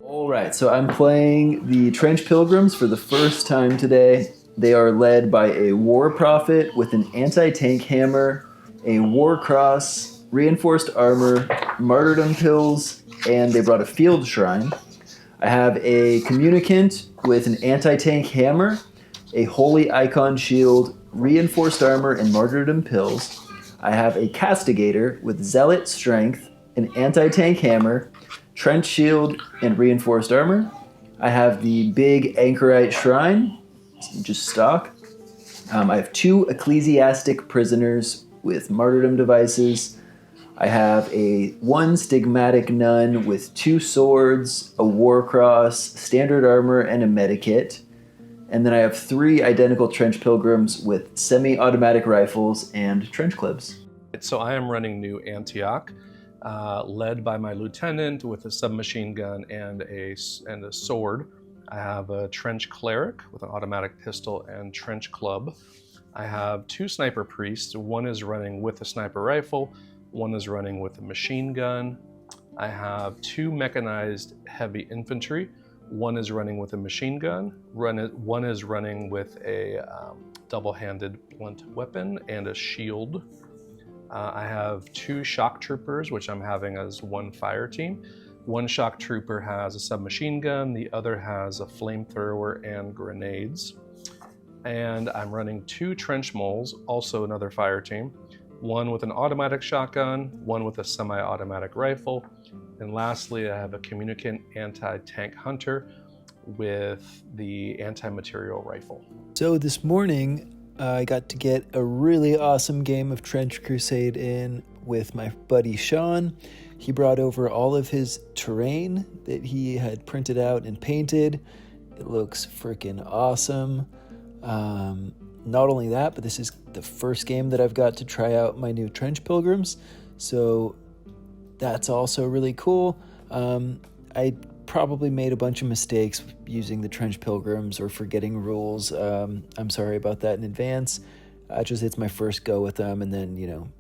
All right, so I'm playing the Trench Pilgrims for the first time today. They are led by a war prophet with an anti-tank hammer, a war cross, reinforced armor, martyrdom pills, and they brought a field shrine. I have a communicant with an anti-tank hammer, a holy icon shield, reinforced armor, and martyrdom pills. I have a castigator with zealot strength, an anti-tank hammer, trench shield, and reinforced armor. I have the big anchorite shrine, just stock. I have two ecclesiastic prisoners with martyrdom devices. I have a one stigmatic nun with two swords, a war cross, standard armor, and a medikit. And then I have three identical trench pilgrims with semi-automatic rifles and trench clips. So I am running new Antioch, led by my lieutenant with a submachine gun and a sword. I have a trench cleric with an automatic pistol and trench club. I have two sniper priests. One is running with a sniper rifle. One is running with a machine gun. I have two mechanized heavy infantry. One is running with a machine gun. One is running with a double-handed blunt weapon and a shield. I have two shock troopers, which I'm having as one fire team. One shock trooper has a submachine gun, the other has a flamethrower and grenades. And I'm running two trench moles, also another fire team. One with an automatic shotgun, one with a semi-automatic rifle. And lastly, I have a communicant anti-tank hunter with the anti-material rifle. So this morning, I got to get a really awesome game of Trench Crusade in with my buddy Sean. He brought over all of his terrain that he had printed out and painted. It looks freaking awesome. Not only that, but this is the first game that I've got to try out my new Trench Pilgrims. So that's also really cool. I probably made a bunch of mistakes using the Trench Pilgrims or forgetting rules. I'm sorry about that in advance. It's my first go with them, and then,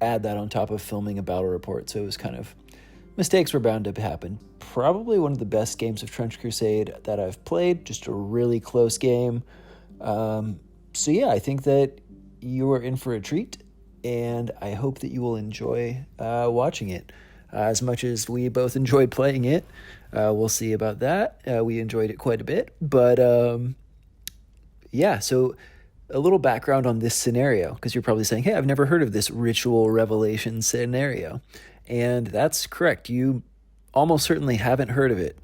add that on top of filming a battle report. So it was kind of, mistakes were bound to happen. Probably one of the best games of Trench Crusade that I've played, just a really close game. So yeah, I think that you are in for a treat, and I hope that you will enjoy watching it. As much as we both enjoyed playing it, we'll see about that. We enjoyed it quite a bit, but yeah, so a little background on this scenario, because you're probably saying, hey, I've never heard of this ritual revelation scenario, and that's correct. You almost certainly haven't heard of it.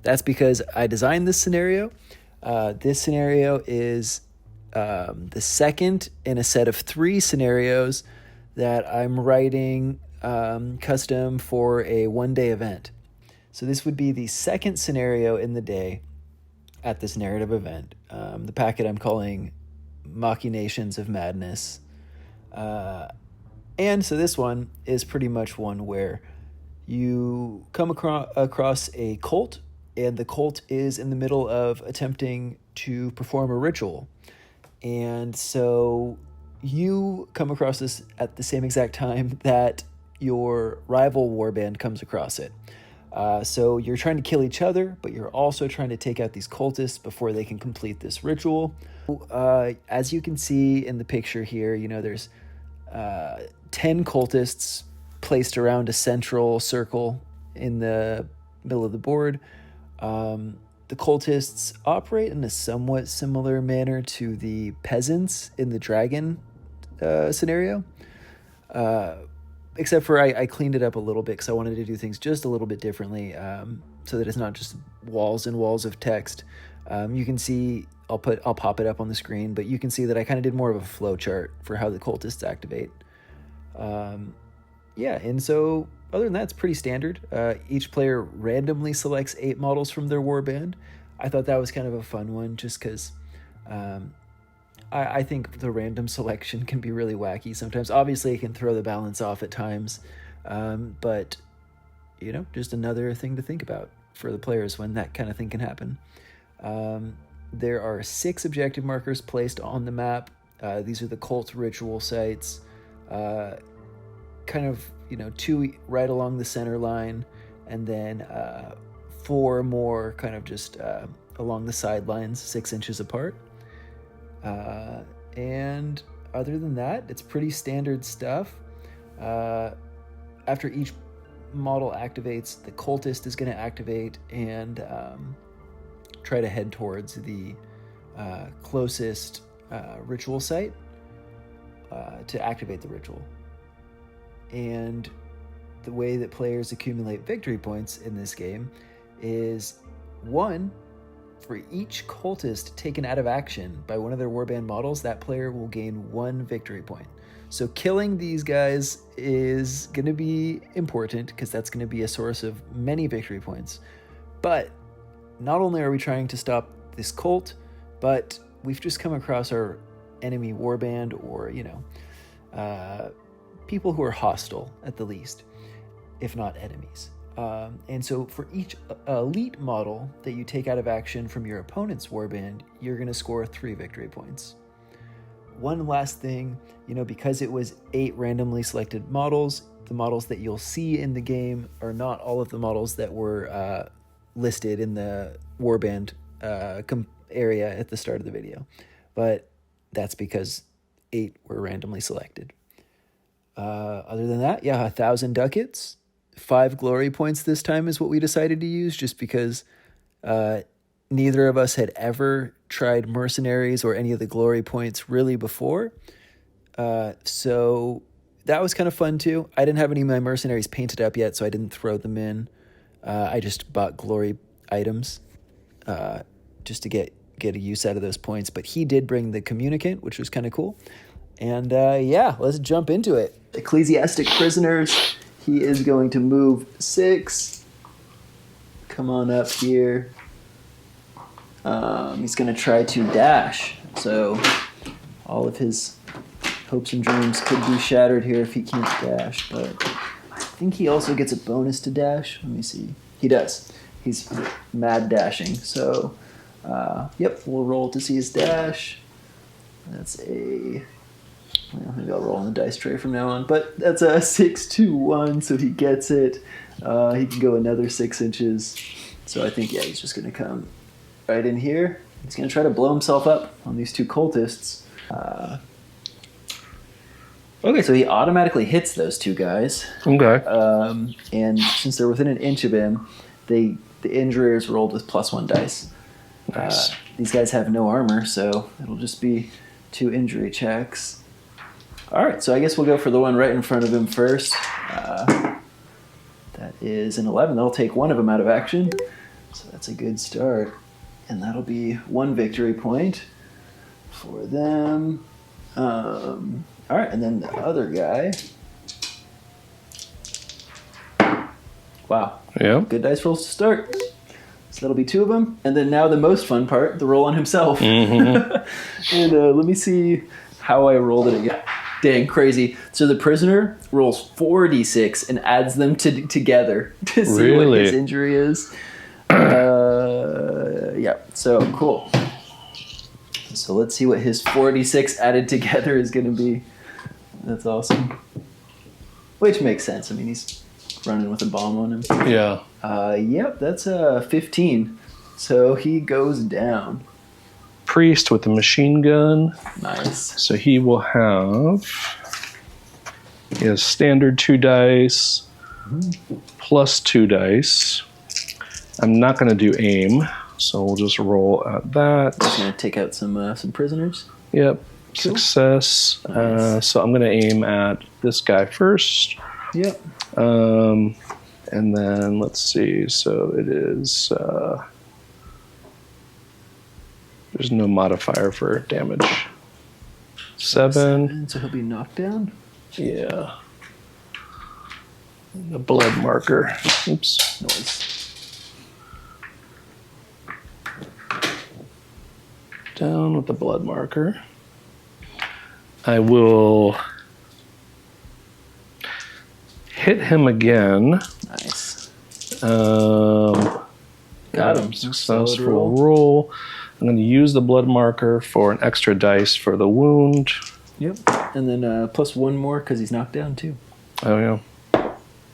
That's because I designed this scenario. This scenario is the second in a set of three scenarios that I'm writing custom for a one-day event. So this would be the second scenario in the day at this narrative event. The packet I'm calling Machinations of Madness. And so this one is pretty much one where you come across a cult, and the cult is in the middle of attempting to perform a ritual. And so you come across this at the same exact time that your rival warband comes across it. So you're trying to kill each other, but you're also trying to take out these cultists before they can complete this ritual. As you can see in the picture here, there's 10 cultists placed around a central circle in the middle of the board. The cultists operate in a somewhat similar manner to the peasants in the dragon scenario. Except for I cleaned it up a little bit because I wanted to do things just a little bit differently, so that it's not just walls and walls of text. You can see, I'll pop it up on the screen, but you can see that I kind of did more of a flow chart for how the cultists activate. And so other than that, it's pretty standard. Each player randomly selects 8 models from their warband. I thought that was kind of a fun one, just because I think the random selection can be really wacky sometimes. Obviously, it can throw the balance off at times, but just another thing to think about for the players when that kind of thing can happen. There are 6 objective markers placed on the map. These are the cult ritual sites, kind of 2 right along the center line, and then 4 more kind of just along the sidelines, 6 inches apart. And other than that, it's pretty standard stuff. After each model activates, the cultist is going to activate and try to head towards the closest ritual site to activate the ritual. And the way that players accumulate victory points in this game is 1, for each cultist taken out of action by one of their warband models, that player will gain 1 victory point. So killing these guys is going to be important because that's going to be a source of many victory points. But not only are we trying to stop this cult, but we've just come across our enemy warband, or, people who are hostile at the least, if not enemies. And so for each elite model that you take out of action from your opponent's warband, you're going to score 3 victory points. One last thing, because it was 8 randomly selected models, the models that you'll see in the game are not all of the models that were listed in the warband area at the start of the video. But that's because 8 were randomly selected. Other than that, 1,000 ducats. 5 glory points this time is what we decided to use, just because neither of us had ever tried mercenaries or any of the glory points really before. So that was kind of fun too. I didn't have any of my mercenaries painted up yet, so I didn't throw them in. I just bought glory items just to get a use out of those points. But he did bring the communicant, which was kind of cool. And let's jump into it. Ecclesiastic prisoners. He is going to move 6. Come on up here. He's going to try to dash. So all of his hopes and dreams could be shattered here if he can't dash. But I think he also gets a bonus to dash. Let me see. He does. He's mad dashing. So, we'll roll to see his dash. That's a... Well, maybe I'll roll on the dice tray from now on. But that's a 6-2-1, so he gets it. He can go another 6 inches. So I think, he's just going to come right in here. He's going to try to blow himself up on these 2 cultists. Okay, so he automatically hits those 2 guys. Okay. And since they're within an inch of him, the injury is rolled with +1 dice. Nice. These guys have no armor, so it'll just be 2 injury checks. All right, so I guess we'll go for the one right in front of him first. That is an 11. That'll take one of them out of action. So that's a good start. And that'll be 1 victory point for them. All right, and then the other guy. Wow. Yeah. Good dice rolls to start. So that'll be 2 of them. And then now the most fun part, the roll on himself. Mm-hmm. And let me see how I rolled it again. Dang, crazy. So the prisoner rolls 4d6 and adds them together to see what his injury is. So cool. So let's see what his 4d6 added together is going to be. That's awesome. Which makes sense. I mean, he's running with a bomb on him. Yeah. That's a 15. So he goes down. Priest with a machine gun. Nice. So he will have standard 2 dice plus 2 dice. I'm not going to do aim, so we'll just roll at that. Just going to take out some prisoners. Yep. Cool. Success. Nice. So I'm going to aim at this guy first. Yep. And then let's see. So it is... there's no modifier for damage. 7. So he'll be knocked down? Yeah. The blood marker. Oops. Noise. Down with the blood marker. I will hit him again. Nice. Got him. Successful roll. I'm going to use the blood marker for an extra dice for the wound. Yep. And then plus 1 more because he's knocked down too. Oh, yeah.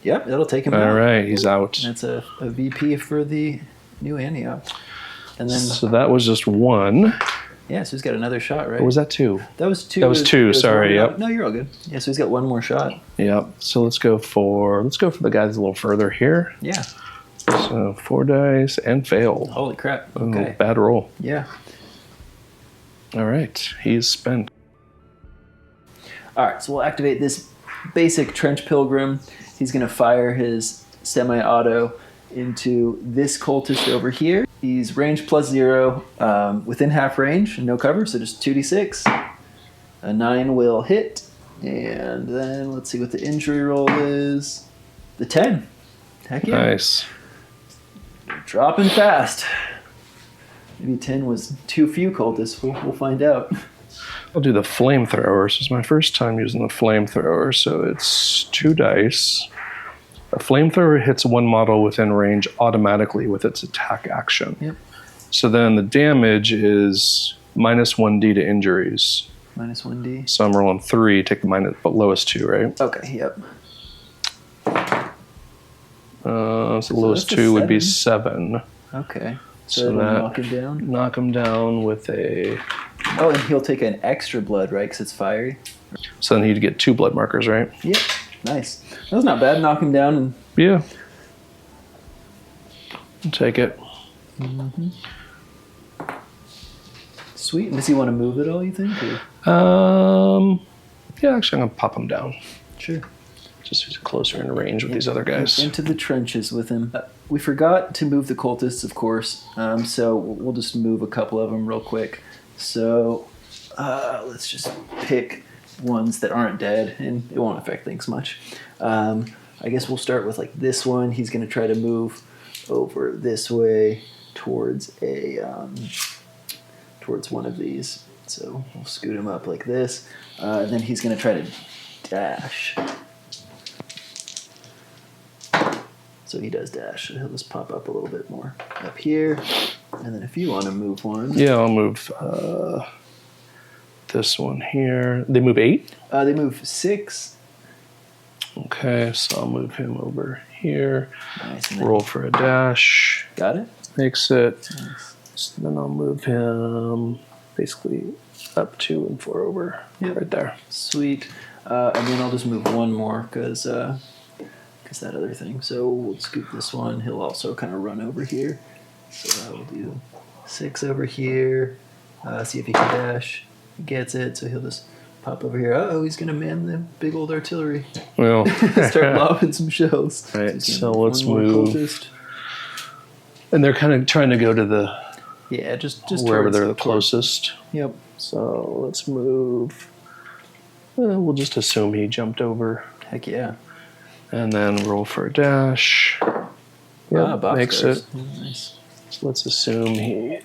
Yep, that'll take him out. All right, he's out. That's a VP for the new Antioch. And then, So that was just one. yeah, so he's got another shot, right? Or was that two? That was two. That was two, sorry, one. yep. No, you're all good. Yeah, so he's got one more shot. Yep. So let's go for the guys a little further here. Yeah. So 4 dice and failed. Holy crap. Oh, Okay. bad roll. Yeah. All right, he's spent. All right, so we'll activate this basic Trench Pilgrim. He's going to fire his semi-auto into this cultist over here. He's range +0, within half range, no cover, so just 2d6. A 9 will hit, and then let's see what the injury roll is. The 10. Heck yeah. Nice. Dropping fast. Maybe 10 was too few cultists. We'll find out. I'll do the flamethrower. This is my first time using the flamethrower, so it's 2 dice. A flamethrower hits one model within range automatically with its attack action. Yep. So then the damage is -1d to injuries. -1d. So I'm rolling 3, take the lowest 2, right? Okay, yep. So the lowest that's a 2 would be 7. 7. Okay. So So that- knock him down. Knock him down with a... Oh, and he'll take an extra blood, right? Because it's fiery. So then he'd get 2 blood markers, right? Yep. Nice. That was not bad. Knock him down and Yeah. I'll take it. sweet. And does he want to move at all, you think? Or? Yeah, actually I'm gonna pop him down. Sure. Just so he's closer in range with these other guys. Into the trenches with him. We forgot to move the cultists, of course. So we'll just move a couple of them real quick. So let's just pick ones that aren't dead, and it won't affect things much. I guess we'll start with like this one. He's going to try to move over this way towards towards one of these. So we'll scoot him up like this. And then he's going to try to dash. So he does dash. He'll just pop up a little bit more up here. And then if you want to move one. Yeah, I'll move this one here. They move 8? They move 6. Okay, so I'll move him over here. Nice. And then- Roll for a dash. Got it? Makes it. Nice. So then I'll move him basically up 2 and 4 over. Yep. Right there. Sweet. And then I'll just move one more because that other thing. So we'll scoop this one. He'll also kind of run over here. So we'll do 6 over here. See if he can dash. He gets it, so he'll just pop over here. Uh-oh, he's going to man the big old artillery. Well, Start lobbing some shells. Right, he's so gonna let's one more move. cultist. And they're kind of trying to go to the Yeah, just wherever towards- they're the towards- closest. Yep. So let's move. We'll just assume he jumped over. Heck yeah. And then roll for a dash. Yeah, box makes cars. it. Nice. So let's assume he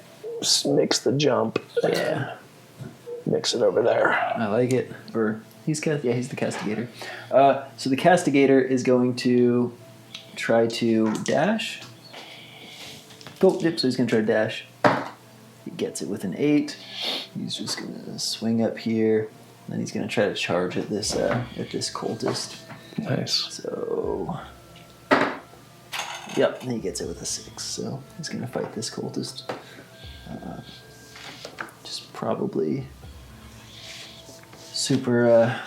makes the jump. Yeah. Makes it over there. I like it. Or he's the castigator. So the castigator is going to try to dash. Oh, yep, so he's going to try to dash. He gets it with an 8. He's just going to swing up here. And then he's going to try to charge at this cultist. Nice. So, yep, and he gets it with a 6. So he's going to fight this cultist. Just probably super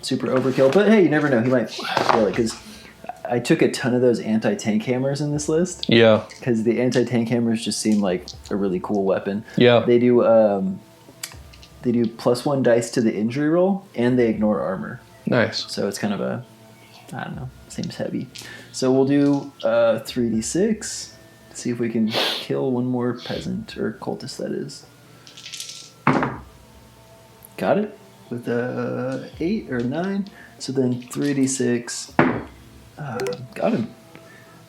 overkill. But hey, you never know. He might kill it because I took a ton of those anti-tank hammers in this list Yeah. because the anti-tank hammers just seem like a really cool weapon. Yeah. They do +1 dice to the injury roll, and they ignore armor. Nice. So it's kind of I don't know, seems heavy. So we'll do 3d6. See if we can kill one more peasant, or cultist that is. Got it with 8 or 9. So then 3d6. Got him.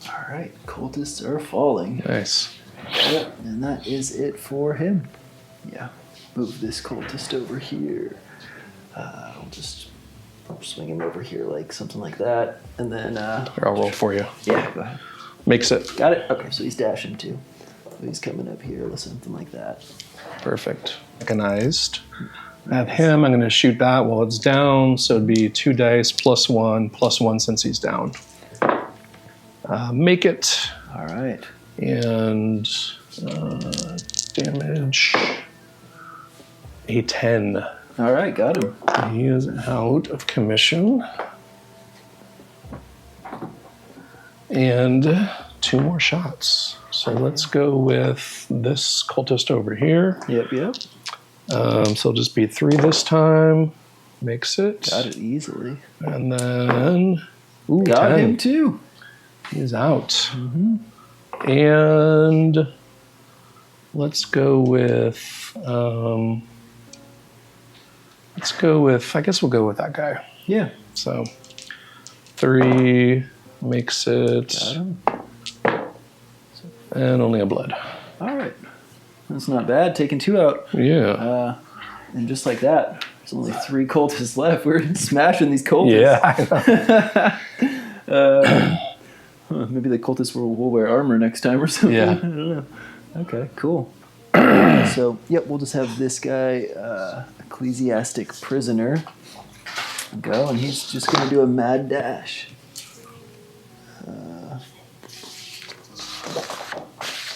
All right, cultists are falling. Nice. Yep, and that is it for him. Yeah, move this cultist over here. I'll just swing him over here like something like that, and then Here, I'll roll for you. yeah, go ahead. Makes it. Got it. Okay, so he's dashing too. So he's coming up here with something like that. Perfect. Mechanized. I have him. I'm going to shoot that while it's down. So it'd be 2 dice +1 since he's down. Make it. All right. And damage a 10. All right, got him. He is out of commission. And 2 more shots. So let's go with this cultist over here. Yep. So it'll just be 3 this time. Makes it. Got it easily. And then... Ooh, Got 10. him too. He's out. And let's go with... I guess we'll go with that guy. Yeah. So 3 makes it... Got him. And only a blood. All right. That's not bad. Taking 2 out. Yeah. And just like that, there's only 3 cultists left. We're smashing these cultists. Yeah. Maybe the cultists will wear armor next time or something. Yeah. I don't know. Okay, cool. So, yep, we'll just have this guy, ecclesiastic prisoner, go, and he's just going to do a mad dash.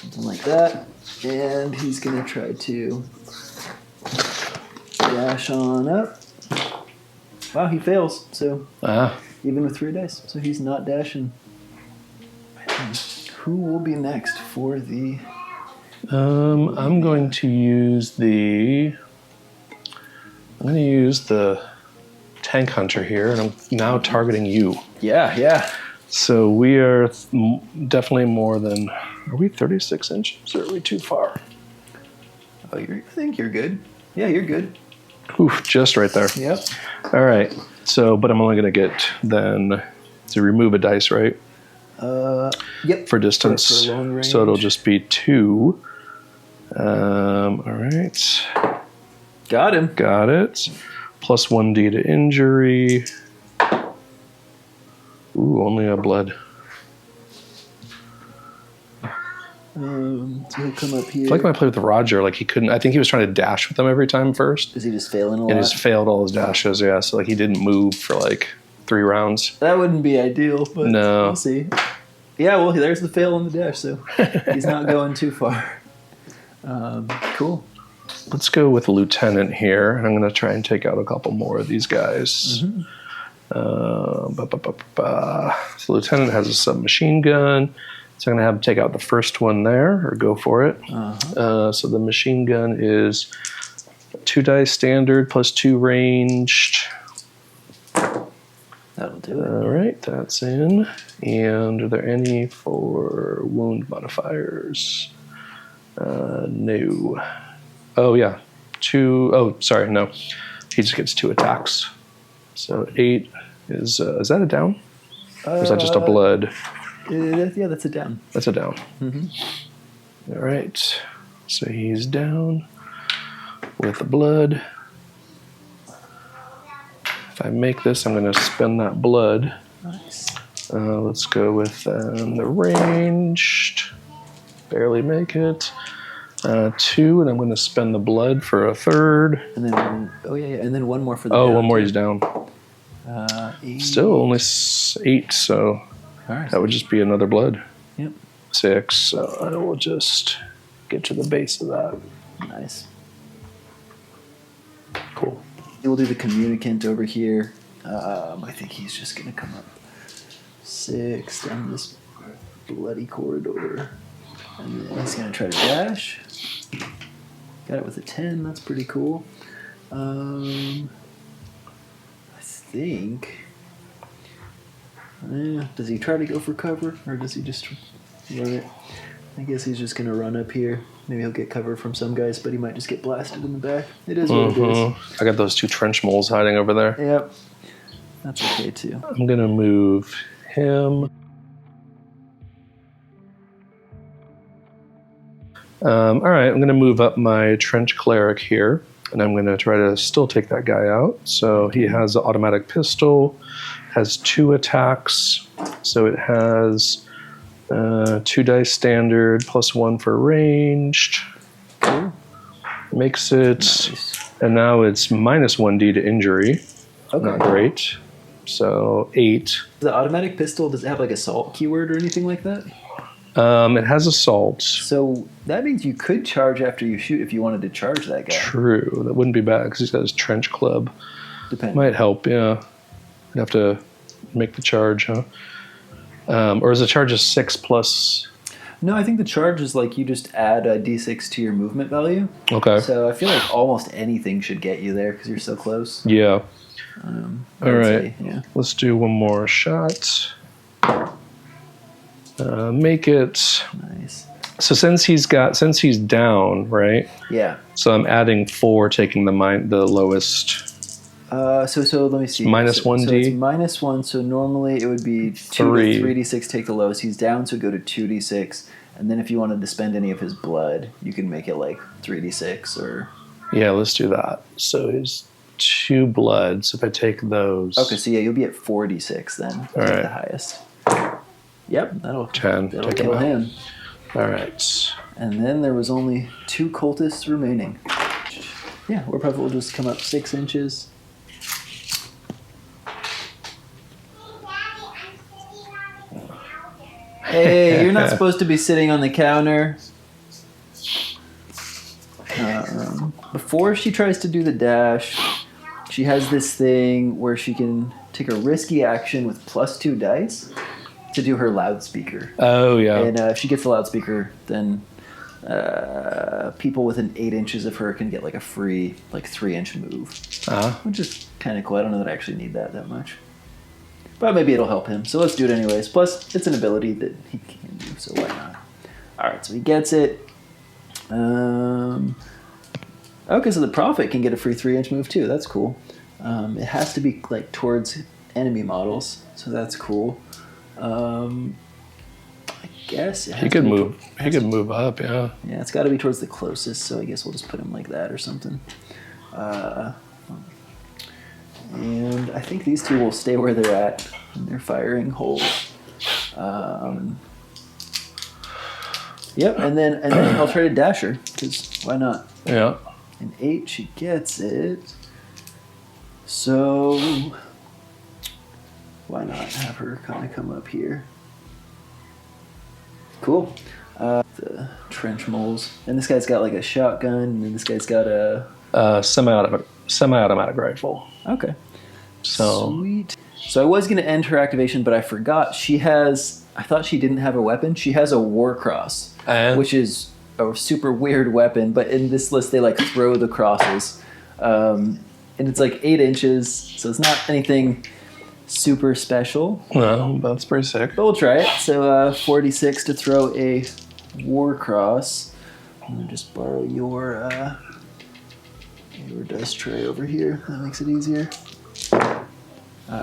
Something like that. And he's going to try to dash on up. Wow, he fails. So, even with 3 dice. So he's not dashing. Who will be next for the... I'm going to use the tank hunter here, and I'm now targeting you. Yeah. So we are definitely more than... Are we 36 inches, or are we too far? Oh, I think you're good. Yeah, you're good. Oof, just right there. Yep. All right. So, but I'm only going to get then to remove a dice, right? Yep. For distance. For long range. So it'll just be 2. All right. Got him. Got it. Plus 1d to injury. Ooh, only a blood. So he'll come up here. I like when I played with Roger, like he couldn't, I think he was trying to dash with them every time first. Is he just failing a lot? And just failed all his dashes, yeah. So like he didn't move for like 3 rounds. That wouldn't be ideal, but No. we'll see. Yeah, well, there's the fail on the dash, so he's not going too far. Cool. Let's go with Lieutenant here, and I'm going to try and take out a couple more of these guys. So Lieutenant has a submachine gun, so I'm going to have him take out the first one there, or go for it. So the machine gun is 2 dice standard plus 2 ranged. That'll do it. All right, that's in. And are there any for wound modifiers? No. Oh, yeah. 2. Oh, sorry, no. He just gets 2 attacks. So 8 is that a down? Or is that just a blood? Yeah, that's a down. That's a down. All right. So he's down with the blood. If I make this, I'm going to spend that blood. Nice. Let's go with the ranged. Barely make it. 2, and I'm going to spend the blood for a 3rd. And then, and then 1 more for the Oh, down, 1 more, too. he's down. 8. Still only 8, so All right. that would just be another blood. Yep. 6, so I will just get to the base of that. Nice. Cool. We'll do the communicant over here. I think he's just going to come up 6 down this bloody corridor. And then he's going to try to dash. Got it with a 10. That's pretty cool. I think... does he try to go for cover, or does he just run it? I guess he's just going to run up here. Maybe he'll get cover from some guys, but he might just get blasted in the back. It is what it is. I got those 2 trench moles hiding over there. Yep. That's okay, too. I'm going to move him. All right, I'm going to move up my trench cleric here, and I'm going to try to still take that guy out. So he has an automatic pistol, has 2 attacks, so it has 2 dice standard plus 1 for ranged. Cool. Makes it Nice. And now it's -1d to injury. Okay. Not great. So 8. The automatic pistol, does it have like assault keyword or anything like that? It has assault. So that means you could charge after you shoot if you wanted to charge that guy. True. That wouldn't be bad because he's got his trench club. Depending. Might help, yeah. You'd have to make the charge, huh? Or is the charge a 6 plus? No, I think the charge is like you just add a d6 to your movement value. Okay. So I feel like almost anything should get you there because you're so close. Yeah. I All would right. say, yeah. Let's do one more shot. Make it. Nice. So since he's down, right? Yeah. So I'm adding 4, taking the lowest. So let me see. -1d. So it's -1. So normally it would be 3. 3d6 take the lowest. He's down, so go to 2d6. And then if you wanted to spend any of his blood, you can make it like 3d6 or. Yeah, let's do that. So his 2 bloods. If I take those. Okay, so yeah, you'll be at 4d6 then. All right. The highest. Yep, that'll 10. That'll Take him kill out. him. All right. And then there was only 2 cultists remaining. Yeah, War Prophet will just come up 6 inches. Hey, you're not supposed to be sitting on the counter. Before she tries to do the dash, she has this thing where she can take a risky action with +2 dice to do her loudspeaker. Oh, yeah. And if she gets the loudspeaker, then people within 8 inches of her can get like a free 3-inch move, which is kind of cool. I don't know that I actually need that much. But maybe it'll help him. So let's do it anyways. Plus, it's an ability that he can do, so why not? All right, so he gets it. Okay, so the Prophet can get a free 3-inch move too. That's cool. It has to be like towards enemy models, so that's cool. I guess He could move. He could move up, yeah. Yeah, it's got to be towards the closest, so I guess we'll just put him like that or something. And I think these 2 will stay where they're at in their firing hole. Yep, and then I'll try to dash her, because why not? Yeah. An 8, she gets it. So why not have her kind of come up here? Cool. The trench moles. And this guy's got like a shotgun, and then this guy's got a... semi-automatic rifle. Okay. So Sweet. So I was going to end her activation, but I forgot. I thought she didn't have a weapon. She has a war cross, which is a super weird weapon, but in this list they like throw the crosses. And it's like 8 inches, so it's not anything super special. no, that's pretty sick. But we'll try it. So 46 to throw a war cross. I'm going to just borrow your dice tray over here. That makes it easier.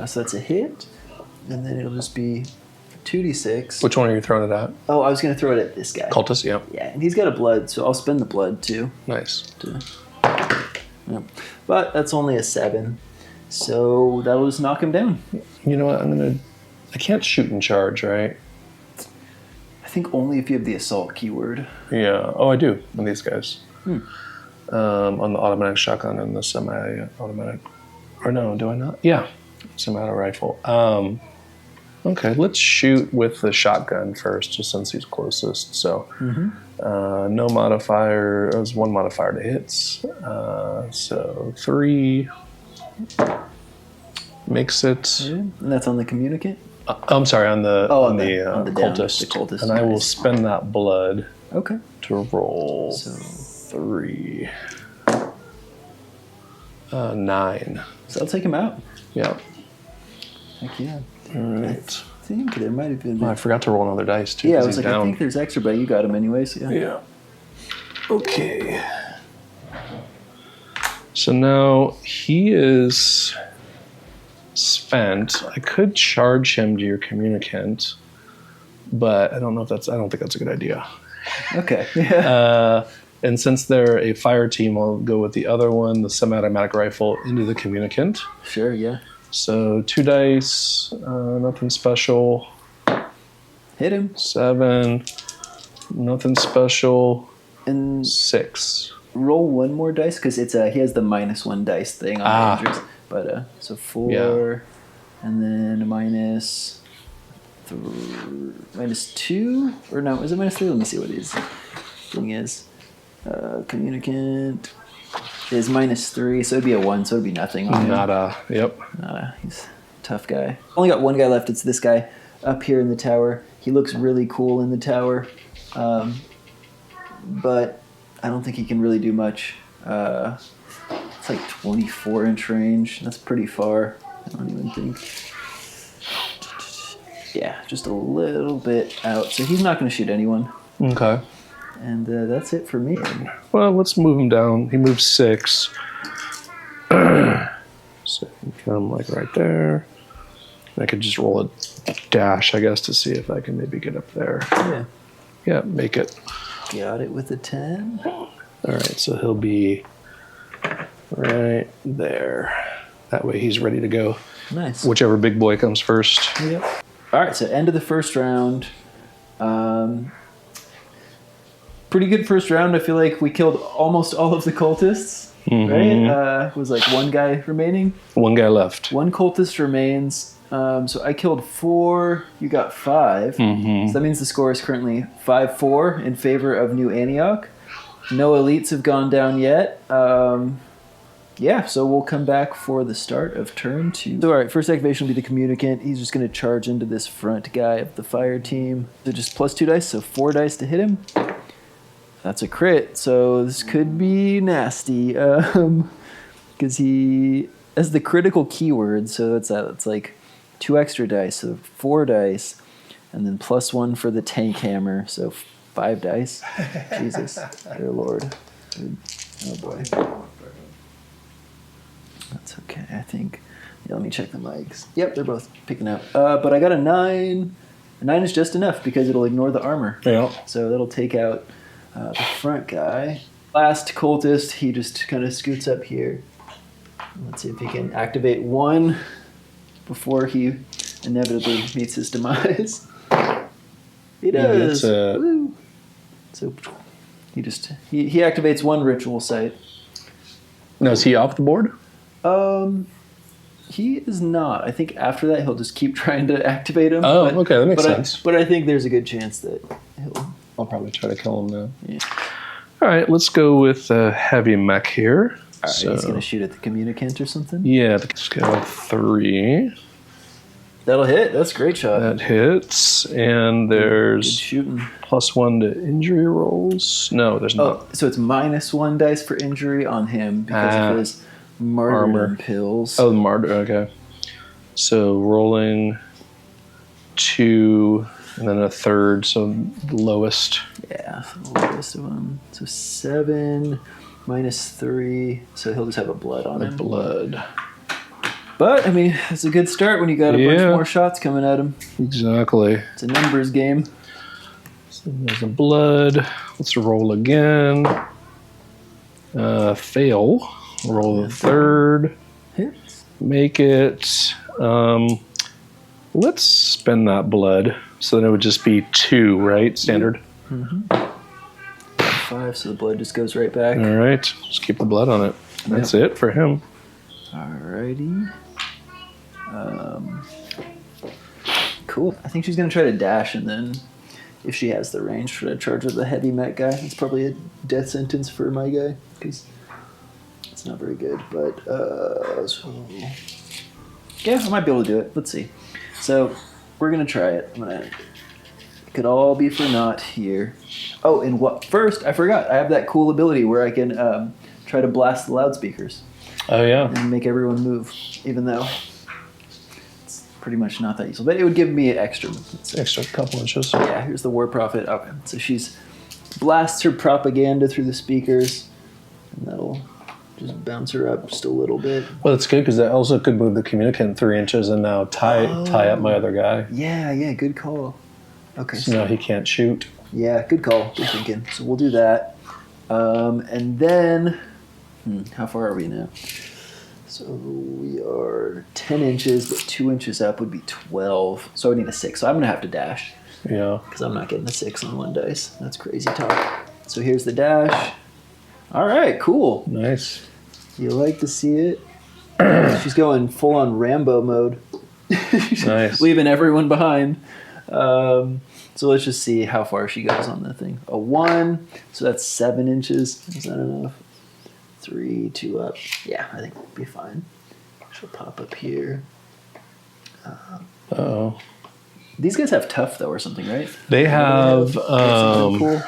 So that's a hit. And then it'll just be 2d6. Which one are you throwing it at? Oh, I was going to throw it at this guy. Cultist, yeah. Yeah, and he's got a blood, so I'll spend the blood too. Nice. Yeah. But that's only a 7. So that'll just knock him down. You know what? I can't shoot and charge, right? I think only if you have the assault keyword. Yeah. Oh, I do on these guys. On the automatic shotgun and the semi-automatic. Or no, do I not? Yeah. Semi-auto rifle. Okay, let's shoot with the shotgun first, just since he's closest. So, no modifier. It was 1 modifier to hits. So 3 makes it. And that's on the communicant? I'm sorry, on the on the cultist. the cultist. And I will Nice. spend that blood Okay. to roll So 3. 9. So I'll take him out. Yeah. Heck yeah. All right. I think there might have been. Oh, I forgot to roll another dice too. Yeah, I 'cause was he's like, I down. think there's extra, but you got him anyways. Yeah. Yeah. Okay. So now he is spent. I could charge him to your communicant, but I don't know if that's. I don't think that's a good idea. Okay. Yeah. And since they're a fire team, I'll go with the other one, the semi-automatic rifle, into the communicant. Sure. Yeah. So 2 dice, nothing special. Hit him. 7, nothing special. And 6. roll one more dice because it's he has the -1 dice thing on dangers. But so 4, and then -2, or no? Is it -3? Let me see what his thing is. Communicant is -3, so it'd be a 1, so it'd be nothing on him. Yep. He's a tough guy. Only got one guy left. It's this guy up here in the tower. He looks really cool in the tower, but I don't think he can really do much. It's like 24-inch range. That's pretty far. I don't even think. Yeah, just a little bit out. So he's not going to shoot anyone. Okay. And that's it for me. Well, let's move him down. He moves 6. So he can come like right there. I could just roll a dash, I guess, to see if I can maybe get up there. Yeah. Yeah, make it. Got it with a 10. All right, so he'll be right there. That way he's ready to go. Nice. Whichever big boy comes first. Yep. All right, so end of the first round. Pretty good first round. I feel like we killed almost all of the cultists, right? It was like one guy remaining. One guy left. One cultist remains. So I killed 4. You got 5. So that means the score is currently 5-4 in favor of New Antioch. No elites have gone down yet. Yeah, so we'll come back for the start of turn 2. So, all right, first activation will be the communicant. He's just going to charge into this front guy of the fire team. So just +2 dice, so 4 dice to hit him. That's a crit, so this could be nasty. Because he has the critical keyword, so it's like 2 extra dice, so 4 dice, and then +1 for the tank hammer, so 5 dice. Jesus, dear Lord. Oh boy. That's okay, I think. Yeah, let me check the mics. Yep, they're both picking up. But I got a 9. A 9 is just enough because it'll ignore the armor. Yeah. So that'll take out the front guy. Last cultist, he just kind of scoots up here. Let's see if he can activate 1 before he inevitably meets his demise. He does. Woo. So he activates 1 ritual site. Now, is he off the board? He is not. I think after that he'll just keep trying to activate him. Oh, okay, that makes sense. But I think there's a good chance that he'll. I'll probably try to kill him now. Yeah. All right, let's go with heavy mech here. All right, he's gonna shoot at the communicant or something. Yeah, scale 3. That'll hit. That's a great shot. That hits, and Good there's shooting. +1 to injury rolls. No, there's not. Oh, so it's -1 dice for injury on him because of his martyrdom armor pills. Oh, the martyr. Okay. So rolling 2, and then a 3rd. So the lowest. Yeah, the lowest of them. So 7 -3. So he'll just have a blood on him. Blood. But I mean, it's a good start when you got a bunch more shots coming at him. Exactly. It's a numbers game. So there's a blood. Let's roll again. Fail. Roll the 3rd. Hits. Make it. Let's spend that blood. So then it would just be 2, right? Standard. 5, so the blood just goes right back. All right. Just keep the blood on it. That's it for him. Alrighty. Cool. I think she's going to try to dash, and then if she has the range, try to charge with the heavy mech guy. It's probably a death sentence for my guy, because it's not very good. But, so... yeah, I might be able to do it. Let's see. So, we're going to try it. It could all be for naught here. Oh, and what? First, I forgot. I have that cool ability where I can try to blast the loudspeakers. Oh, yeah. And make everyone move, even though it's pretty much not that useful. But it would give me an extra. Extra couple inches. Yeah, here's the war prophet. Okay, so she's blasts her propaganda through the speakers, and that'll just bounce her up just a little bit. Well, it's good because that also could move the communicant 3 inches and now tie up my other guy. Yeah, good call. Okay. So now he can't shoot. Yeah, good call. Good thinking. So we'll do that. And then... how far are we now? So we are 10 inches, but 2 inches up would be 12. So I need a 6. So I'm going to have to dash. Yeah. Because I'm not getting a 6 on 1 dice. That's crazy talk. So here's the dash. All right, cool. Nice. You like to see it. She's going full on Rambo mode. Nice. Leaving everyone behind. So let's just see how far she goes on the thing. A 1, so that's 7 inches. Is that enough? 3, 2 up. Yeah, I think we'll be fine. She'll pop up here. Oh. These guys have tough though, or something, right? They have. Something cool.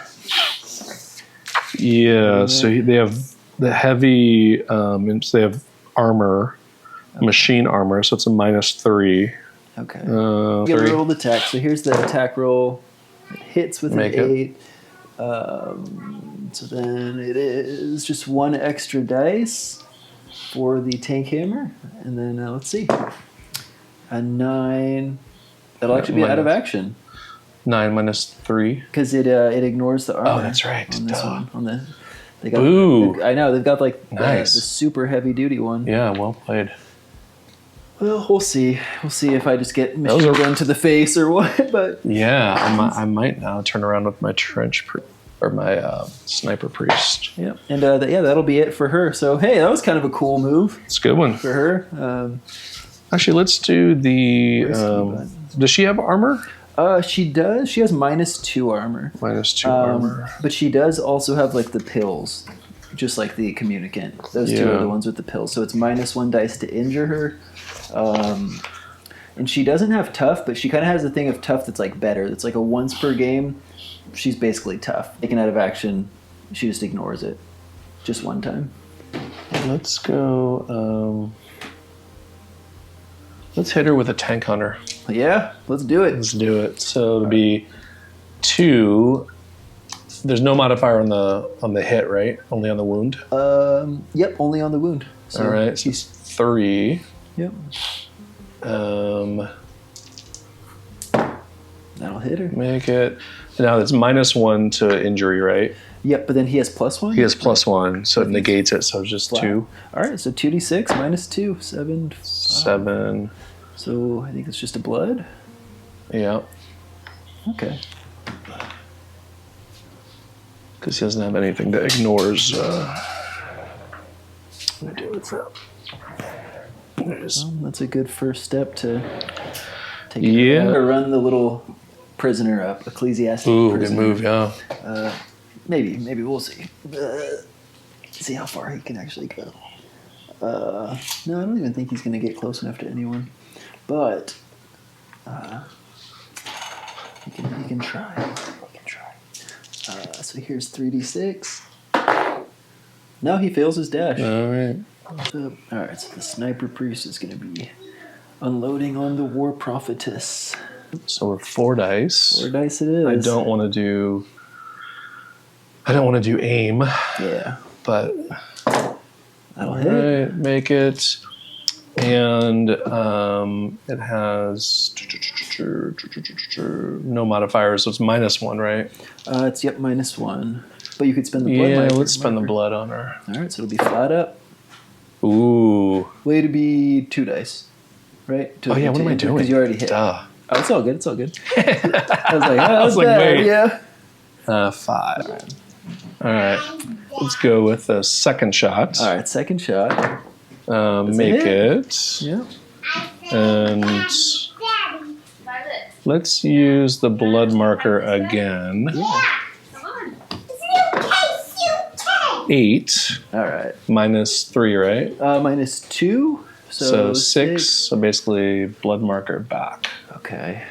Yeah. So they have the heavy. They have armor, machine armor. So it's a -3. Okay. You get a 3. rolled attack. So here's the attack roll. It hits with Make an it. 8. So then it is just 1 extra dice for the tank hammer. And then let's see. A 9. That'll actually be out of action. 9 -3. Because it ignores the armor. Oh, that's right. On this Duh. one. They got, Ooh. I know. They've got like Nice. the super heavy duty one. Yeah, well played. Well, we'll see. We'll see if I just get Those machine are- gun to the face or what. But Yeah, I might now turn around with my my sniper priest. yeah, and that'll be it for her. So hey, that was kind of a cool move It's a good one. for her. Actually, let's do the. Does she have armor? She does. She has -2 armor. -2 armor. But she does also have like the pills, just like the communicant. Those two Yeah. are the ones with the pills. So it's -1 dice to injure her. And she doesn't have tough, but she kind of has a thing of tough that's like better. That's like a once per game. She's basically tough. Taken out of action, she just ignores it. Just one time. Let's go. Let's hit her with a tank hunter. Yeah, let's do it. Let's do it. So it'll be 2. There's no modifier on the hit, right? Only on the wound. Yep, only on the wound. So All right. So it's 3. Yep, Um, that'll hit her. make it. Now it's -1 to injury, right? Yep, but then he has +1. He has +1, so it negates it. So it's just Flat. 2, All right, so 2d6 -2, 7. 7. So I think it's just a blood. Yeah, Okay. because he doesn't have anything that ignores. What do I do with that? There's- Well, that's a good first step to take Yeah. or run the little prisoner up, ecclesiastic Ooh, good prisoner. move. Yeah. Maybe we'll see. See how far he can actually go. No, I don't even think he's going to get close enough to anyone. But he can try. He can try. So here's 3d6. No, he fails his dash. All right. So, all right, so the sniper priest is going to be unloading on the war prophetess. So we're 4 dice. 4 dice it is. I don't want to do aim, Yeah, but that'll all hit. right, make it. And it has no modifiers, so it's -1, right? It's -1, but you could spend the blood. Yeah, marker. let's spend the blood on her. All right, so it'll be flat up. Ooh. Way to be 2 dice, right? Oh yeah, what am I doing? Because you already hit. Duh. Oh, it's all good. It's all good. I was like, that was like, bad. wait. Yeah. 5. All right. Let's go with the second shot. All right, second shot. Make hit. it. Yeah. And let's use the blood marker again. Yeah. 8 All right. -3, right? -2. So 6. So basically blood marker back. Okay.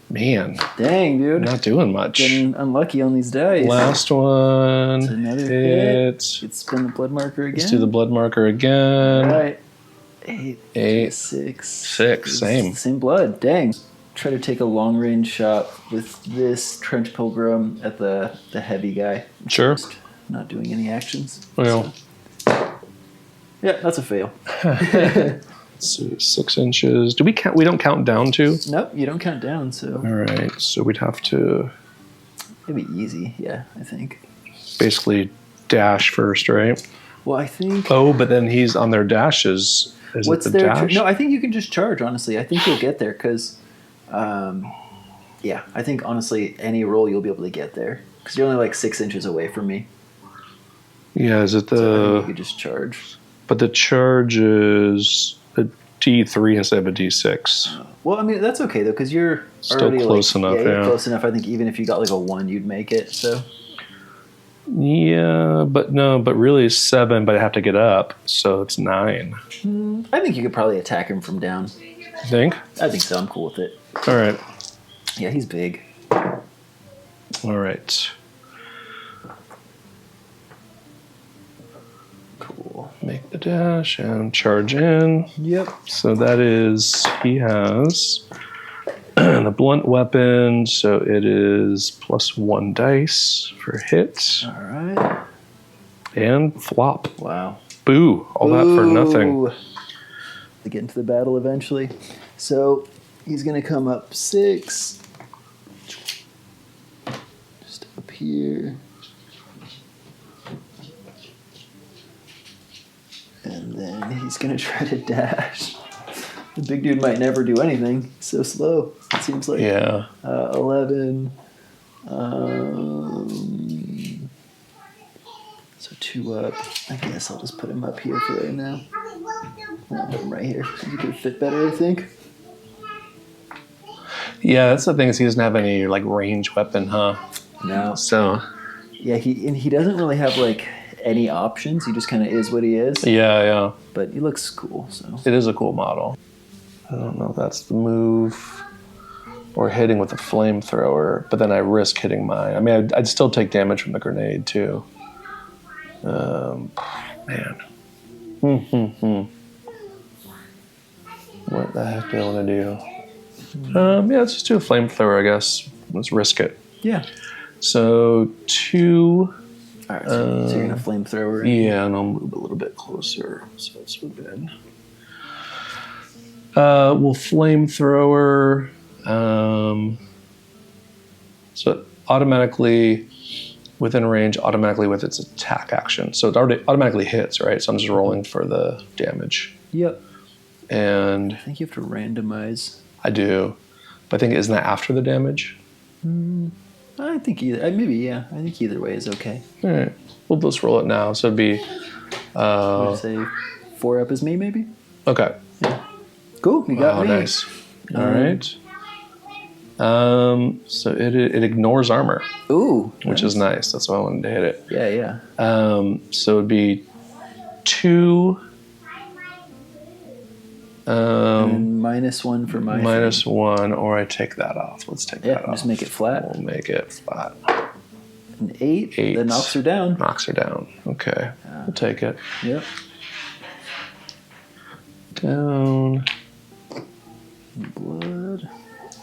Man, Dang, dude. not doing much. Getting unlucky on these dice. Last one. It's another hit. Let's spin the blood marker again. Let's do the blood marker again. All right. 8, 8. 6. 6, same. Same blood. Dang. Try to take a long range shot with this Trench Pilgrim at the heavy guy. Sure. Just not doing any actions. Well, Yeah, that's a fail. so 6 inches. Do we count? We don't count down to? Nope, you don't count down, so All right. So we'd have to it'd be easy. Yeah, I think. basically dash first, right? Well, I think. Oh, but then he's on their dashes. Is What's it the their? dash? No, I think you can just charge. Honestly, I think you'll get there because, yeah, I think honestly any roll you'll be able to get there because you're only like 6 inches away from me. Yeah, is it So I think you the... could just charge. But the charge is a D3 instead of a D6. Well, I mean, that's okay, though, because you're Still already close enough, Yeah, you're yeah. close enough. I think even if you got like a 1, you'd make it, so. Yeah, but really 7, but I have to get up, so it's 9. I think you could probably attack him from down. You think? I think so. I'm cool with it. All right. Yeah, he's big. All right. Cool. Make the dash and charge in. Yep. So that is, he has the blunt weapon, so it is +1 dice for hit All right. and flop. Wow. Boo, all that for nothing. Ooh. To get into the battle eventually. So he's going to come up 6. Just up here. And then he's going to try to dash. The big dude might never do anything. He's so slow, it seems like. Yeah. 11. So 2 up. I guess I'll just put him up here for right now. I'll put him right here. You could fit better, I think. Yeah, that's the thing is he doesn't have any like range weapon, huh? No. So Yeah, he doesn't really have like any options. He just kind of is what he is. yeah. But he looks cool, so. It is a cool model. I don't know if that's the move or hitting with a flamethrower, but then I risk hitting mine. I mean, I'd still take damage from the grenade too. Man. What the heck do I want to do? Yeah, let's just do a flamethrower, I guess. Let's risk it. Yeah. So 2. All right, so you're going to flamethrower. Yeah, and I'll move a little bit closer. So let's move in. We'll flamethrower. So it automatically within range, automatically with its attack action. So it already automatically hits, right? So I'm just rolling for the damage. Yep. And I think you have to randomize. I do. But I think, isn't that after the damage? I think either. Maybe, yeah. I think either way is okay. All right. We'll just roll it now. So it'd be... Would say 4 up is me, maybe? Okay. Cool, you got me. Nice. All right. So it ignores armor. Ooh. Which is nice. That's why I wanted to hit it. Yeah. So it'd be 2... and -1 for my -1, or I take that off. Let's take that off. Just make it flat. We'll make it flat. An 8. 8. That knocks her down. Knocks her down. Okay. We'll take it. Yep. Down. Blood.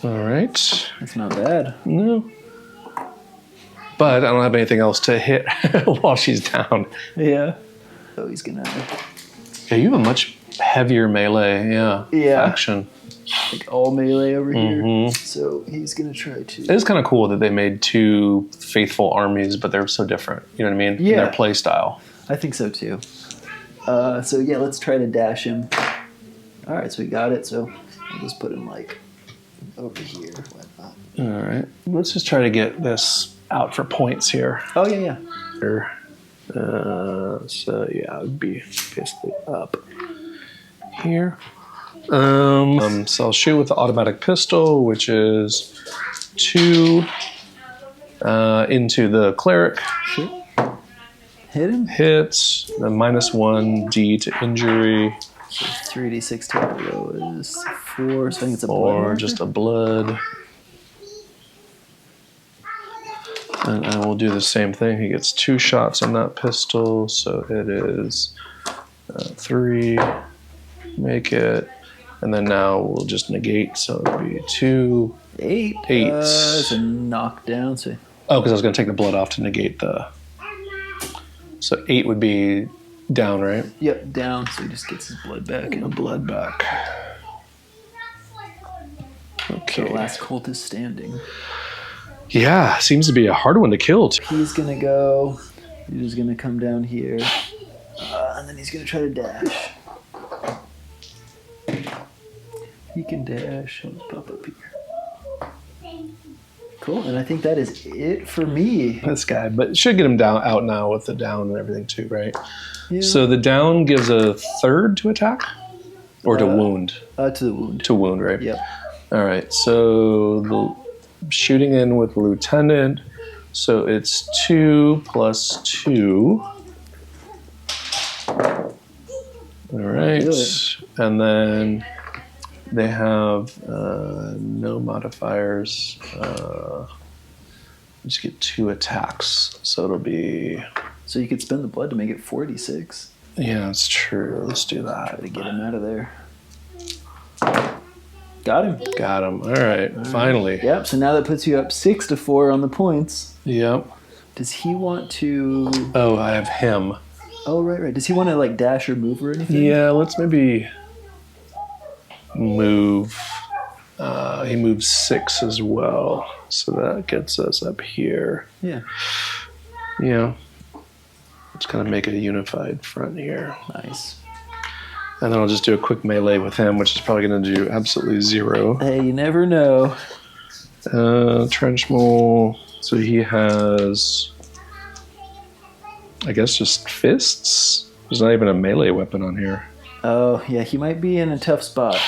All right. That's not bad. No. But I don't have anything else to hit while she's down. Yeah. So he's gonna. Yeah, you have a much heavier melee. Yeah. Action. Like all melee over here. So he's gonna try to. It is kind of cool that they made 2 faithful armies, but they're so different. You know what I mean? Yeah. In their play style. I think so too. So yeah, let's try to dash him. All right, so we got it. So I'll just put him like over here. Whatnot. All right. Let's just try to get this out for points here. Oh yeah. So yeah, it would be basically up here. So I'll shoot with the automatic pistol, which is 2 into the cleric. Sure. Hit him. Hits. Then -1 D to injury. So 3d6 to below is 4. So I think it's a blood. Or marker? just a blood. And I will do the same thing. He gets 2 shots on that pistol, so it is 3. Make it. And then now we'll just negate, so it'll be 2. 8. 8. It's a knockdown. So Oh, because I was going to take the blood off to negate the... So 8 would be down, right? yep, down. So he just gets his blood back. And the blood back. Okay. The last cult is standing. Yeah, seems to be a hard one to kill. He's gonna go. He's just gonna come down here, and then he's gonna try to dash. He can dash. He'll just pop up here. Cool, and I think that is it for me. This guy, but it should get him out now with the down and everything too, right? Yeah. So the down gives a third to attack, or to wound. To the wound. To wound, right? Yep. All right. So the shooting in with lieutenant. So it's 2 + 2. All right, and then they have no modifiers. Just get 2 attacks, so it'll be. So you could spend the blood to make it 4d6. Yeah, that's true. Let's do that. Try to get him out of there. Got him. Got him. All right, finally. Yep. So now that puts you up 6-4 on the points. Yep. Does he want to? Oh, I have him. Oh, right. Does he want to like dash or move or anything? Yeah, let's maybe move. He moves 6 as well, so that gets us up here. Yeah. Yeah. Let's kind of make it a unified front here. Nice. And then I'll just do a quick melee with him, which is probably going to do absolutely 0. Hey, you never know. Trench mole. So he has, I guess, just fists. There's not even a melee weapon on here. Oh, yeah, he might be in a tough spot.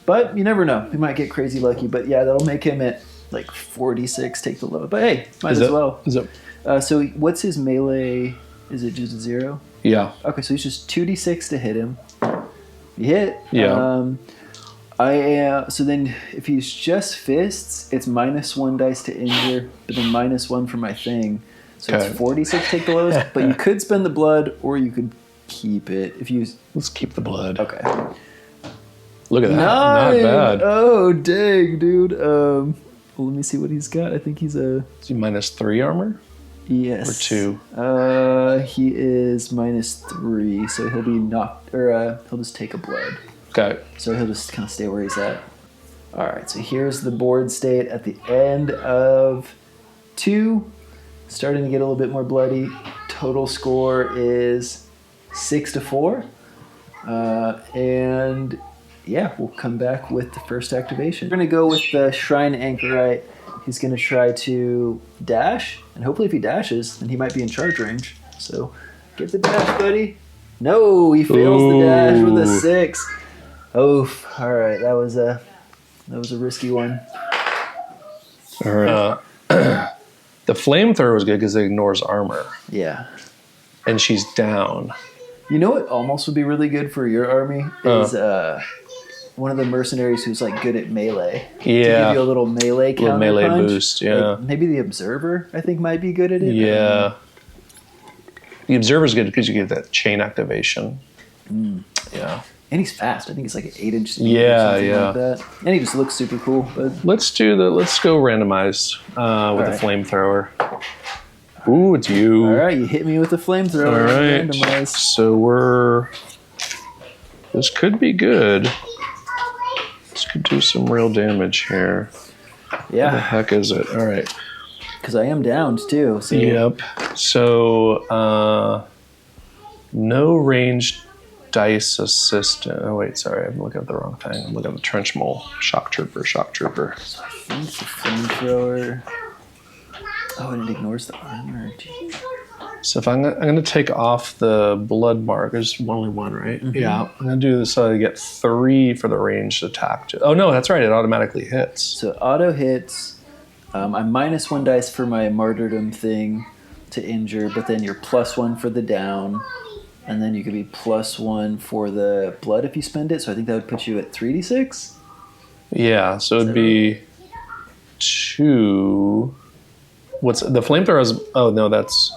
But you never know. He might get crazy lucky. But yeah, that'll make him at like 46, take the load. But hey, might as well. Is it? So what's his melee? Is it just a 0? Yeah. Okay, so he's just 2d6 to hit him. You hit. Yeah. So then if he's just fists, it's -1 dice to injure, but then -1 for my thing. So Okay. it's 46 take the lowest. But you could spend the blood, or you could keep it if you. Let's keep the blood. Okay. Look at that. 9! Not bad. Oh dang, dude. Well, let me see what he's got. I think he's a. Is he -3 armor? Yes. Or 2? He is -3, so he'll be knocked, or he'll just take a blood. Okay. So he'll just kind of stay where he's at. All right, so here's the board state at the end of 2. Starting to get a little bit more bloody. Total score is 6-4. And yeah, we'll come back with the first activation. We're going to go with the Shrine Anchorite. He's going to try to dash, and hopefully if he dashes, then he might be in charge range. So get the dash, buddy. No, he fails the dash with a 6. Oof. All right, that was a risky one. All right. The flamethrower was good because it ignores armor, Yeah. and she's down. You know what almost would be really good for your army is one of the mercenaries who's like good at melee. To give you a little melee counter melee punch. boost, yeah. Like, maybe the observer I think might be good at it. Yeah. The observer's good because you get that chain activation. Yeah. And he's fast. I think he's like an 8-inch speed Yeah, or something yeah. like that. And he just looks super cool. But Let's go randomized with the flamethrower. Ooh, it's you. all right, you hit me with the flamethrower. All right. Randomized. So this could be good. This could do some real damage here. What the Yeah, heck is it? All right. because I am downed too. So Yep. So no ranged dice assistant. Oh wait, sorry, I'm looking at the wrong thing. I'm looking at the trench mole. Shock trooper. I think the flamethrower. Oh, and it ignores the armor. Jeez. So if I'm gonna take off the blood mark. There's only one, right? Mm-hmm. Yeah. I'm gonna do this so I get 3 for the ranged attack. Oh no, that's right. It automatically hits. So auto hits. I'm -1 dice for my martyrdom thing to injure, but then you're +1 for the down, and then you could be +1 for the blood if you spend it. So I think that would put you at 3d6. Yeah. So it'd be 2. What's the flamethrower? Oh no, that's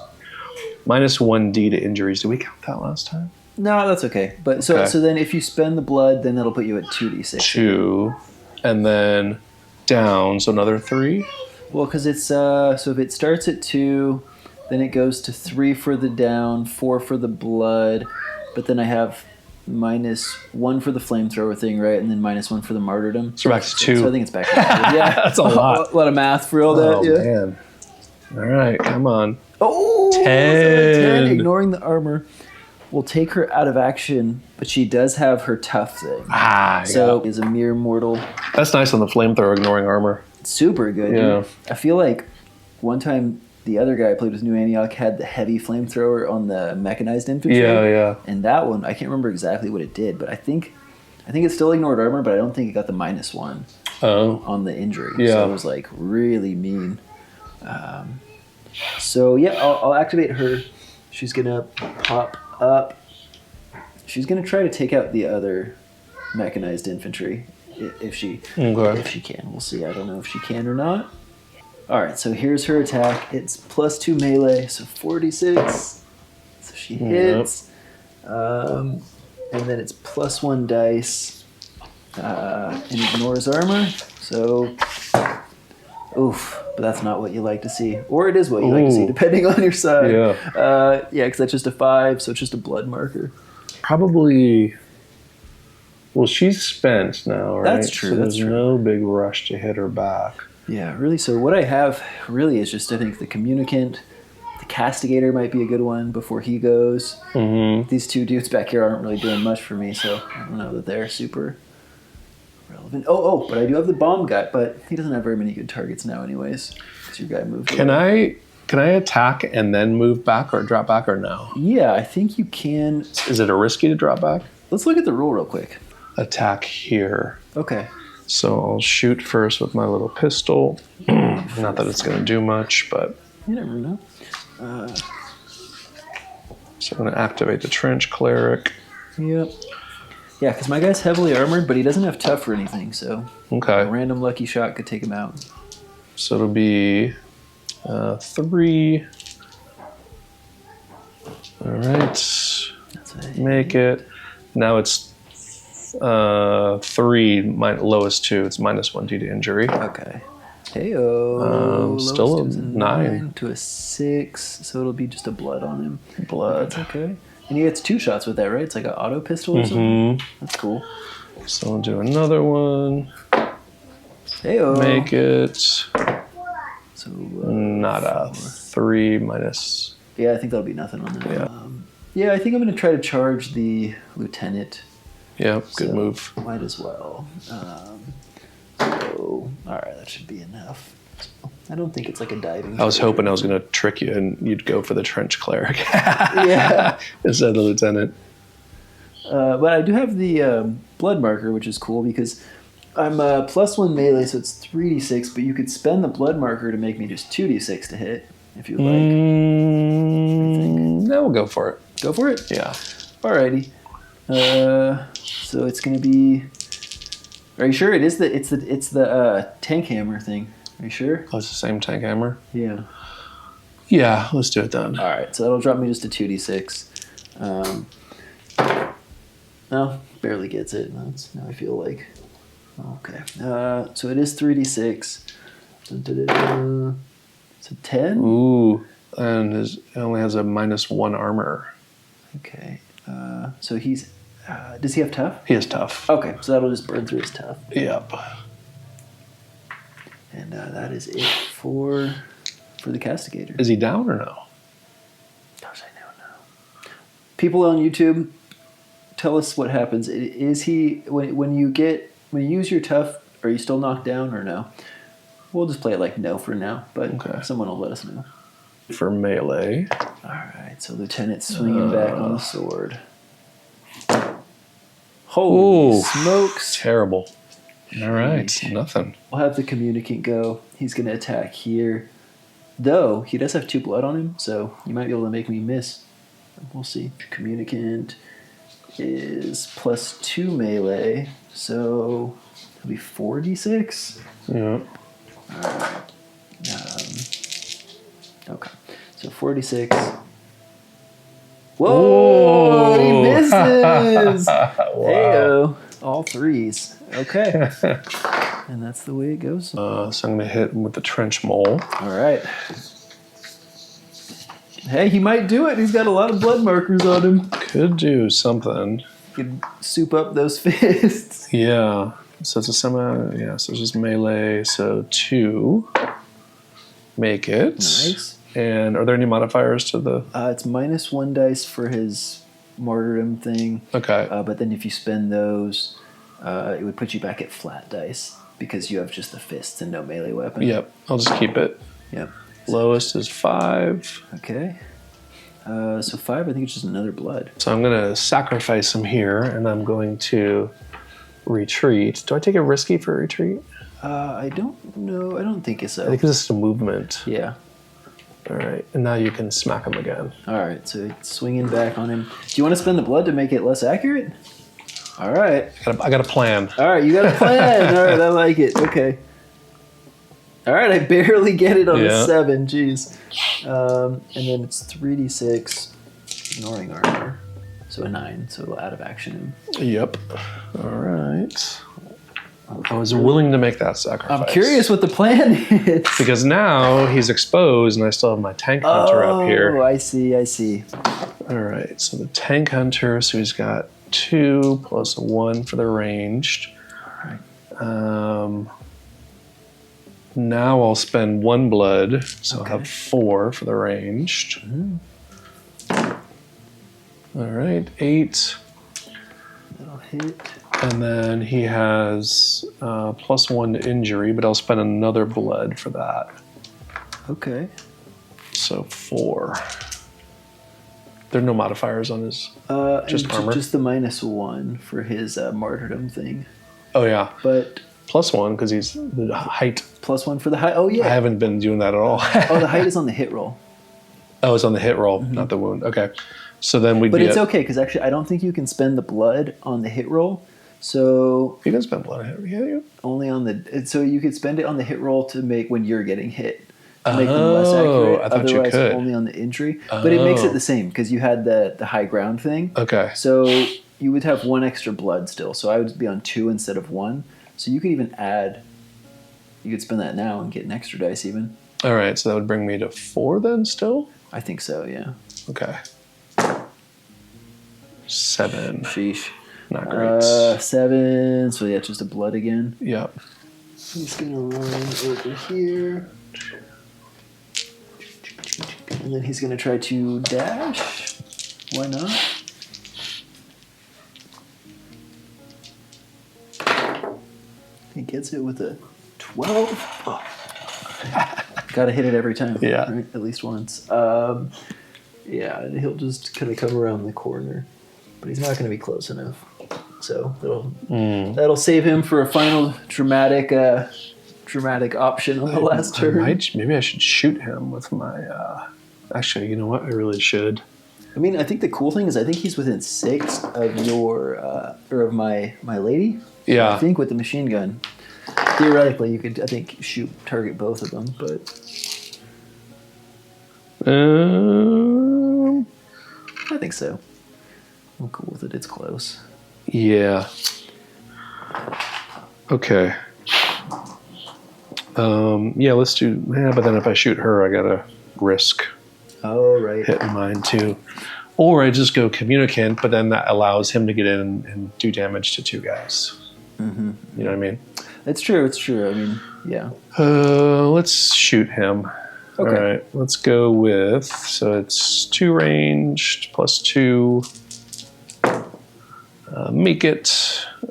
-1d to injuries. Did we count that last time? No, that's okay. But Okay. so then if you spend the blood, then that'll put you at 2d6. 2, and then down. So another 3. Well, because it's so if it starts at 2, then it goes to 3 for the down, 4 for the blood, but then I have -1 for the flamethrower thing, right? And then -1 for the martyrdom. So back to 2. So I think it's back to 2. Yeah, That's a lot. A lot of math for all that. Oh Yeah. man! All right, come on. Oh, 10. Ignoring the armor. We'll take her out of action, but she does have her tough thing. Ah, So is a mere mortal. that's nice on the flamethrower, ignoring armor. super good. Yeah. Dude. I feel like one time the other guy I played with New Antioch had the heavy flamethrower on the mechanized infantry. Yeah. And that one, I can't remember exactly what it did, but I think it still ignored armor, but I don't think it got the -1 on the injury. Yeah. So it was like really mean. So yeah, I'll activate her. She's gonna pop up. She's gonna try to take out the other mechanized infantry if she can. We'll see. I don't know if she can or not. All right, so here's her attack. It's +2 melee, so 46. So she hits. And then it's +1 dice and ignores armor. So, oof. But that's not what you like to see. Or it is what you like to see, depending on your side. Yeah. Because that's just a 5, so it's just a blood marker. Probably. Well, she's spent now, right? That's true. So That's there's true. no big rush to hit her back. Yeah, really. So what I have really is just, I think, the communicant. The castigator might be a good one before he goes. Mm-hmm. These two dudes back here aren't really doing much for me, so I don't know that they're super relevant. But I do have the bomb guy, but he doesn't have very many good targets now anyways, because your guy moved away. Can I attack and then move back or drop back or no? Yeah, I think you can. Is it a risky to drop back? Let's look at the rule real quick. Attack here. Okay. So I'll shoot first with my little pistol. Not that it's going to do much, but... You never know. So I'm going to activate the Trench Cleric. Yep. Yeah, because my guy's heavily armored, but he doesn't have tough or anything, so a Okay. random lucky shot could take him out. So it'll be 3. All right. That's it. Make it. Now it's 3, lowest 2. It's -1 due to injury. Okay. Heyo. Still Lowest a is 9 to a 6, so it'll be just a blood on him. blood. That's okay. And he gets 2 shots with that, right? It's like an auto pistol or something? That's cool. So I'll do another one. Heyo. Make it So, not a 3 minus. yeah, I think that'll be nothing on that. Yeah. Yeah, I think I'm going to try to charge the lieutenant. Yeah, good So, move. Might as well. So, all right, that should be enough. I don't think it's like a diving. I was charge. hoping I was going to trick you and you'd go for the Trench Cleric Yeah. instead of the Lieutenant. But I do have the blood marker, which is cool because I'm +1 melee, so it's 3d6, but you could spend the blood marker to make me just 2d6 to hit, if you'd like. No, we'll go for it. Go for it? Yeah. Alrighty. So it's gonna be. Are you sure it's the tank hammer thing? Are you sure? Oh, it's the same tank hammer? Yeah. Yeah, let's do it then. All right, so that'll drop me just to 2d6. No, barely gets it. Now I feel like. Okay. So it is 3d6. Dun-dun-dun-dun. So 10. Ooh, and it only has a -1 armor. Okay. So he's. Does he have tough? He is tough. Okay, so that'll just burn through his tough. Yep. And that is it for the castigator. Is he down or no? Gosh, I don't know. People on YouTube, tell us what happens. Is he when you use your tough? Are you still knocked down or no? We'll just play it like no for now, but Okay. someone will let us know. For melee. All right, so Lieutenant swinging back on the sword. Holy Ooh. smokes! Terrible. All right, Sheesh. nothing. We'll have the communicant go. He's going to attack here. Though, he does have 2 blood on him, so you might be able to make me miss. We'll see. Communicant is +2 melee, so it'll be 4d6. Yeah. Okay, so 4d6. Whoa! He misses! Heyo. All 3s. Okay. And that's the way it goes. So I'm going to hit him with the trench mole. All right. Hey, he might do it. He's got a lot of blood markers on him. Could do something. Could soup up those fists. Yeah. So it's a so it's just melee. So 2. Make it. Nice. And are there any modifiers to the... It's -1 dice for his martyrdom thing. Okay. But then if you spend those, it would put you back at flat dice. because you have just the fists and no melee weapon. Yep, I'll just keep it. Yep. Lowest is 5. Okay. So 5, I think it's just another blood. So I'm going to sacrifice him here, and I'm going to retreat. Do I take a risky for retreat? I don't know. I don't think so. I think it's just a movement. Yeah. All right, and now you can smack him again. All right, so swinging back on him. Do you want to spend the blood to make it less accurate? All right. I got a plan. All right, you got a plan. All right, I like it. Okay. All right, I barely get it on a 7. Jeez. And then it's 3d6, ignoring armor. So a 9, so out of action. Yep. All right. I was willing to make that sacrifice. I'm curious what the plan is. Because now he's exposed, and I still have my tank hunter up here. Oh, I see. All right, so the tank hunter, so he's got 2 plus a 1 for the ranged. All right. Now I'll spend 1 blood, so I'll have 4 for the ranged. All right, 8. That'll hit. And then he has plus 1 to injury, but I'll spend another blood for that. Okay. So 4. There are no modifiers on his just armor. Just the -1 for his martyrdom thing. Oh yeah, But plus 1 because he's the height. +1 for the height. Oh, I yeah. haven't been doing that at all. Oh, the height is on the hit roll. Oh, it's on the hit roll, not the wound. Okay, so then we'd But be it's at, okay, because actually I don't think you can spend the blood on the hit roll. So You can spend blood on hit. Yeah, you. only on the... So you could spend it on the hit roll to make when you're getting hit. To make them less accurate. I thought you Otherwise, could. only on the injury. But it makes Oh. it the same, because you had the high ground thing. Okay. So you would have 1 extra blood still. So I would be on 2 instead of 1. So you could even add... You could spend that now and get an extra dice even. All right, so that would bring me to 4 then still? I think so, yeah. Okay. 7. Sheesh. Not great. 7. So yeah, just a blood again. Yep. He's gonna run over here. And then he's gonna try to dash. Why not? He gets it with a 12. Oh. Gotta hit it every time. Yeah. Right? At least once. Yeah, and he'll just kind of come around the corner. But he's not gonna be close enough. So that'll save him for a final dramatic option on the last turn. Maybe I should shoot him with my... Actually, you know what? I really should. I mean, I think the cool thing is I think he's within 6 of your or of my lady. Yeah. I think with the machine gun, theoretically you could target both of them, but I think so. I'm cool with it. It's close. Yeah. Okay. Yeah, let's do... Yeah, but then if I shoot her, I gotta risk Oh, right. hitting mine too. Or I just go communicant, but then that allows him to get in and do damage to 2 guys. Mm-hmm. You know what I mean? It's true. It's true. I mean, yeah. Let's shoot him. Okay. All right, let's go with... So it's 2 ranged plus 2... make it,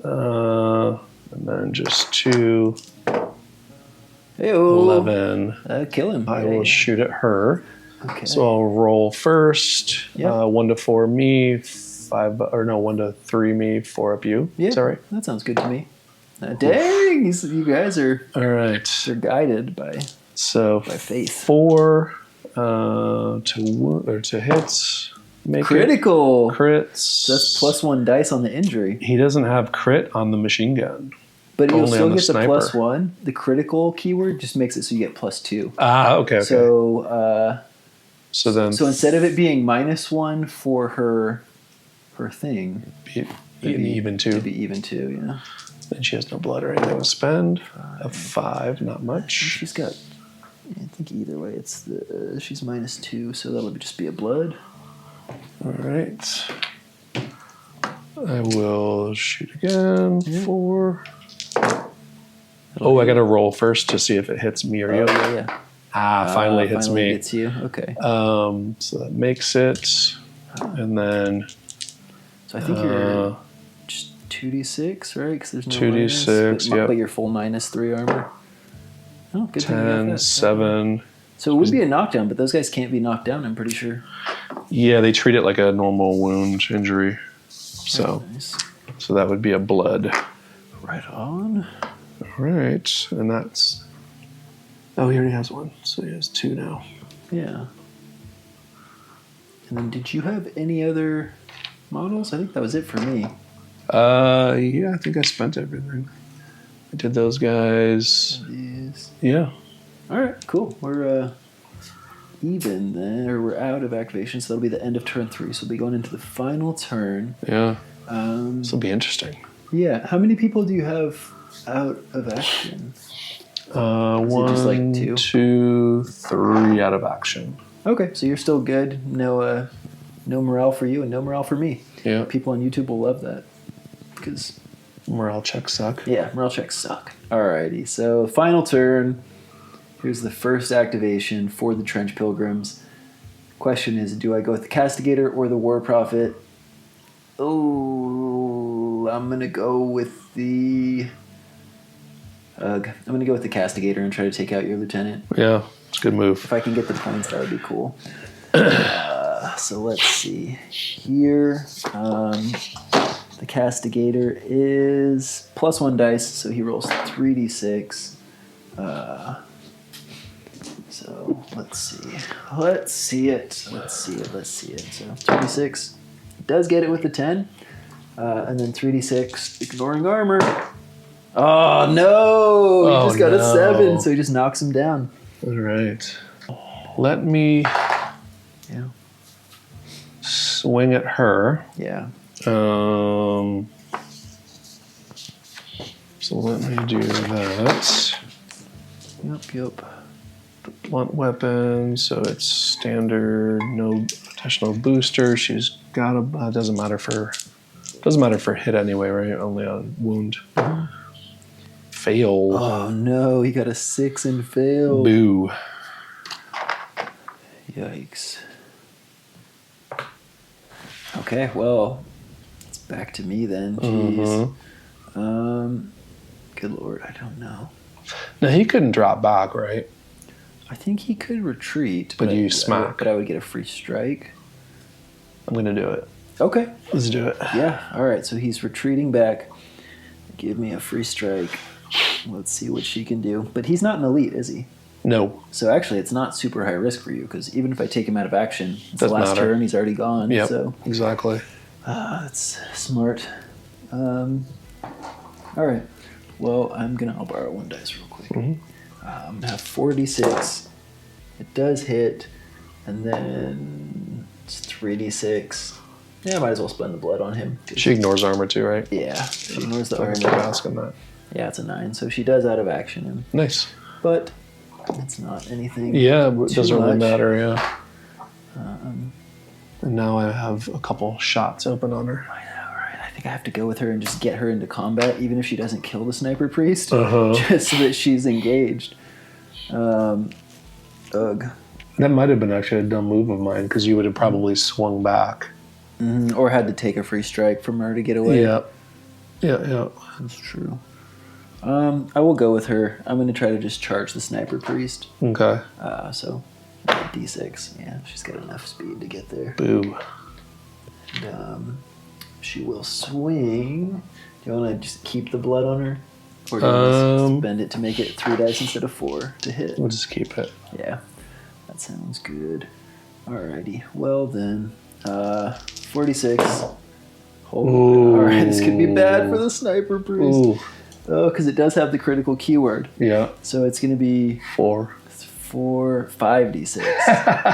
and then just 2, Hey-o. 11. Kill him. I will shoot at her. Okay. So I'll roll first. Yeah. 1 to 4 me, 1 to 3 me, 4 up you. Yeah, Is that right? that sounds good to me. Dang, you guys are All right. they're guided by faith. 4 to hits. Make Critical. Crits. So that's +1 dice on the injury. He doesn't have crit on the machine gun. But you'll Only still on the get the sniper. +1. The critical keyword just makes it so you get +2. Ah, okay. So then so instead of it being -1 for her thing, be even 2. it'd be even 2, yeah. Then she has no blood or anything to spend. A 5, not much. She's got I think either way it's she's -2, so that'll just be a blood. All right. I will shoot again. 4. Oh, I got to roll first to see if it hits me or you. Yeah. Finally hits finally me. hits you. Okay. So that makes it, and then So I think you're just 2d6, right? Because there's no 2d6, minus, yep. but you're full -3 armor. Oh, good thing you got 10, that. 7. So it would be a knockdown, but those guys can't be knocked down, I'm pretty sure. Yeah, they treat it like a normal wound injury. So, Nice. so that would be a blood. Right on. All right, and that's... Oh, he already has one, so he has 2 now. Yeah. And then did you have any other models? I think that was it for me. Yeah, I think I spent everything. I did those guys. These. Yeah. All right, cool. We're even then, or we're out of activation, so that'll be the end of turn 3. So we'll be going into the final turn. Yeah. This will be interesting. Yeah. How many people do you have out of action? One, just like 2? 2, 3 out of action. Okay, so you're still good. No morale for you and no morale for me. Yeah. People on YouTube will love that. Because Morale checks suck. yeah, morale checks suck. Alrighty, so final turn. Here's the first activation for the Trench Pilgrims. Question is, do I go with the Castigator or the War Prophet? Oh, I'm gonna go with the Castigator and try to take out your lieutenant. Yeah, it's a good move. If I can get the points, that would be cool. So let's see here. The Castigator is +1 dice, so he rolls 3d6. So let's see. Let's see it. So 3d6 does get it with the 10, and then 3d6 ignoring armor. Oh no! He just got a 7, so he just knocks him down. All right. Let me Yeah. swing at her. Yeah. So let me do that. Yep. Blunt weapon, so it's standard, no additional booster. She's got a doesn't matter for hit anyway, right? Only a wound. Fail. Oh no, he got a 6 and failed. Boo. Yikes. Okay, well, it's back to me then. Jeez. Good lord, I don't know. Now he couldn't drop back, right? I think he could retreat, But you smack. But I would get a free strike. I'm gonna do it. Okay. Let's do it. Yeah. All right. So he's retreating back. Give me a free strike. Let's see what she can do. But he's not an elite, is he? No. So actually, it's not super high risk for you because even if I take him out of action, it's the Doesn't last matter. turn. He's already gone. Yep. So Exactly. that's smart. All right. Well, I'll borrow 1 dice real quick. I'm gonna have 4d6. It does hit, and then it's 3d6. Yeah, I might as well spend the blood on him. She ignores armor too, right? Yeah, she ignores the Thanks for armor. asking that. Yeah, it's a 9, so she does out of action him. Nice. But it's not anything. Yeah, it too doesn't really much. matter, yeah. And now I have a couple shots open on her. I know, right? I think I have to go with her and just get her into combat, even if she doesn't kill the sniper priest, just so that she's engaged. Ugh. That might have been actually a dumb move of mine because you would have probably swung back. Or had to take a free strike from her to get away. Yeah. That's true. I will go with her. I'm going to try to just charge the sniper priest. Okay. So D6. Yeah, she's got enough speed to get there. Boo. And, she will swing. Do you want to just keep the blood on her? Or do you want to spend it to make it 3 dice instead of 4 to hit? We'll just keep it. Yeah, that sounds good. Alrighty. Well then, 46. Oh, alright, this could be bad for the sniper priest. Ooh. Oh, because it does have the critical keyword. Yeah. So it's going to be 5d6.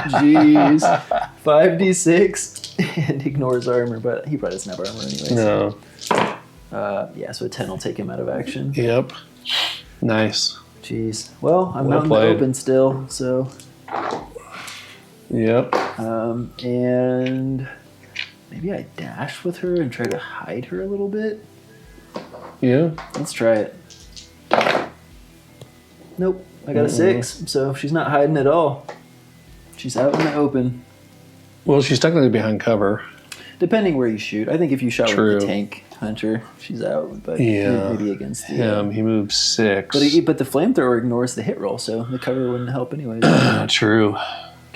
Jeez. 5d6 and ignores armor, but he probably doesn't have armor anyway. No. Yeah, so a 10 will take him out of action. Yep. Nice. Jeez. Well, I'm Well out in played. the open still, so. Yep. And maybe I dash with her and try to hide her a little bit. Yeah. Let's try it. Nope. I got a 6, so she's not hiding at all. She's out in the open. Well, she's technically behind cover. depending where you shoot. I think if you shot True. with the tank hunter, she's out. But Yeah. maybe against the Him, he moves 6. But the flamethrower ignores the hit roll, so the cover wouldn't help anyways. True.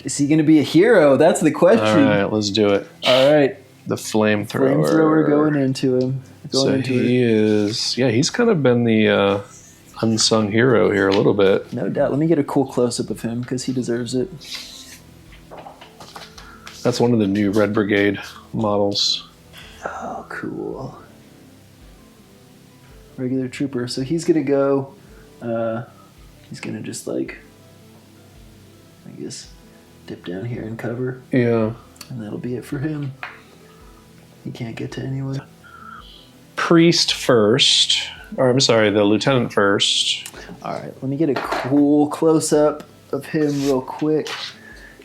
Is he going to be a hero? That's the question. All right, let's do it. All right. The flamethrower. Flamethrower going into him. He's kind of been the unsung hero here a little bit. No doubt. Let me get a cool close-up of him because he deserves it. That's one of the new Red Brigade models. Oh, cool. Regular trooper. So he's going to go... he's going to just, like... I guess... dip down here and cover. Yeah. And that'll be it for him. He can't get to anyone. Priest first. Or, I'm sorry, the lieutenant first. All right, let me get a cool close-up of him real quick.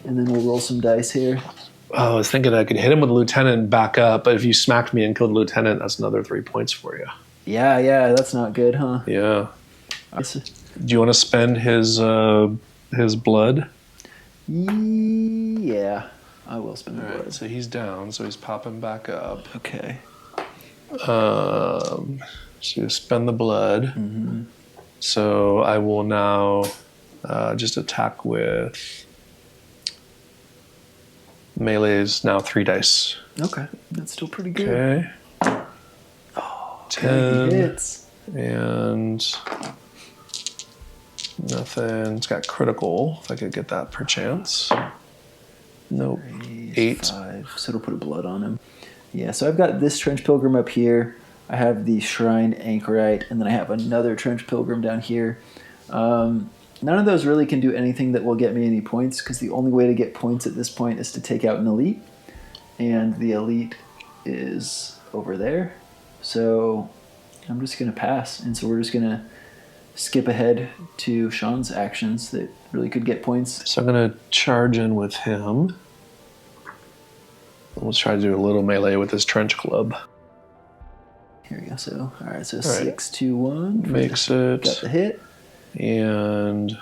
And then we'll roll some dice here. Oh, I was thinking I could hit him with the lieutenant and back up, but if you smacked me and killed the lieutenant, that's another 3 points for you. Yeah, that's not good, huh? Yeah. Do you want to spend his blood? Yeah, I will spend the blood. Right, so he's down, so he's popping back up. Okay. So you spend the blood. Mm-hmm. So I will now just attack with melee's now 3 dice. Okay, that's still pretty good. Okay. Oh, 10 he hits. and nothing. It's got critical. If I could get that perchance. Nope. 8. 5. So it'll put a blood on him. Yeah, so I've got this Trench Pilgrim up here. I have the Shrine Anchorite, and then I have another Trench Pilgrim down here. None of those really can do anything that will get me any points, because the only way to get points at this point is to take out an elite. And the elite is over there. So I'm just going to pass. And so we're just going to skip ahead to Sean's actions that really could get points. So I'm going to charge in with him. Let's try to do a little melee with this trench club. Here we go. So, all right, so 6, 2, 1. Makes it. Got the hit. And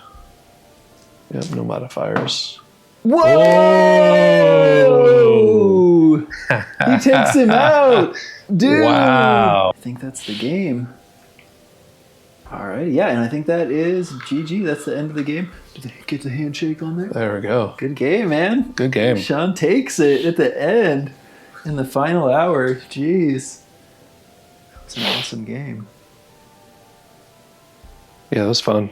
yep, no modifiers. Whoa! He takes him out! Dude! Wow. I think that's the game. Alright, yeah, and I think that is GG. That's the end of the game. Did they get the handshake on there? There we go. Good game, man. Good game. Sean takes it at the end in the final hour. Jeez. It's an awesome game. Yeah, that was fun.